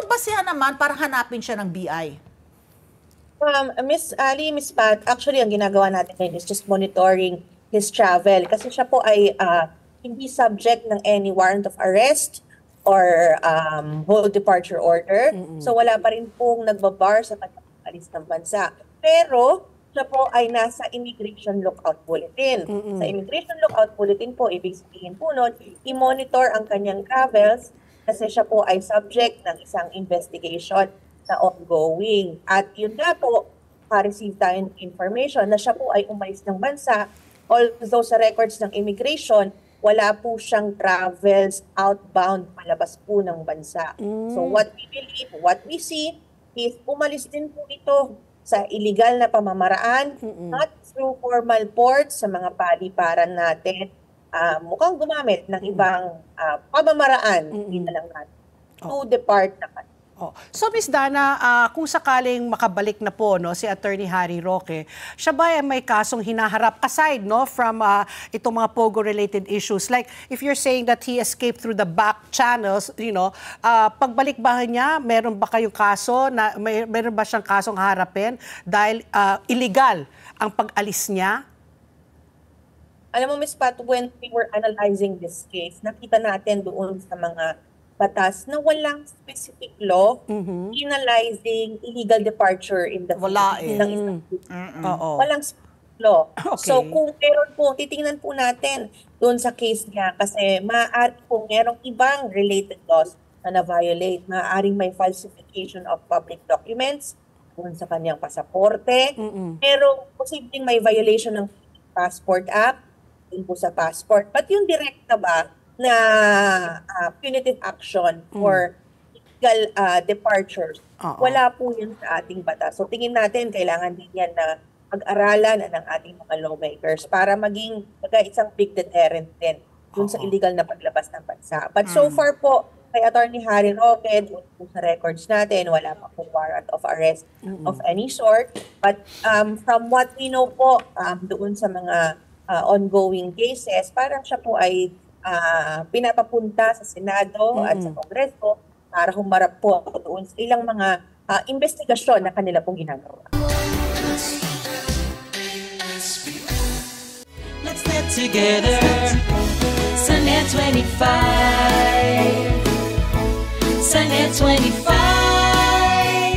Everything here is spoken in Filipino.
anong basihan naman para hanapin siya ng BI? Miss Ali, Miss Pat, actually ang ginagawa natin ngayon is just monitoring his travel kasi siya po ay hindi subject ng any warrant of arrest or hold departure order. So wala pa rin pong nagbabar sa pag-alis ng bansa. Pero siya po ay nasa Immigration Lookout Bulletin. Sa Immigration Lookout Bulletin po, ibig sabihin po nun, i-monitor ang kanyang travels kasi siya po ay subject ng isang investigation na ongoing. At yun nga po, receive tayo ng information na siya po ay umalis ng bansa. Although sa records ng immigration, wala po siyang travels outbound palabas po ng bansa. So what we believe, what we see, is umalis din po ito sa illegal na pamamaraan, not through formal ports sa mga paliparan natin. Mukhang gumamit ng ibang pamamaraan, hindi na lang natin, to depart naman. So Ms. Dana, kung sakaling makabalik na po si Attorney Harry Roque, siya ba ay may kasong hinaharap aside from itong mga POGO-related issues? Like if you're saying that he escaped through the back channels, pagbalik ba niya, meron ba kayong kaso, meron ba siyang kasong harapin dahil illegal ang pag-alis niya? Alam mo, Ms. Pat, when we were analyzing this case, nakita natin doon sa mga batas na walang specific law penalizing illegal departure in the Philippines. Walang specific law. Okay. So kung meron po, titingnan po natin doon sa case niya kasi maaari po merong ibang related laws na na-violate. Maaaring may falsification of public documents doon sa kanyang pasaporte. Pero posibleng may violation ng Passport Act doon po sa passport. But yung direct na ba na punitive action for illegal departures. Wala po yun sa ating batas. So tingin natin, kailangan din yan na pag-aralan ng ating mga lawmakers para maging isang big deterrent din dun sa illegal na paglabas ng bansa. But so far po, kay Attorney Harry Roque, sa records natin, wala pa po warrant of arrest of any sort. But from what we know po, doon sa mga ongoing cases, parang siya po ay pinapapunta sa Senado at sa Kongreso para humarap po doon sa ilang mga investigasyon na kanila pong ginagawa. Let's get together, Sunday 25, Sunday 25.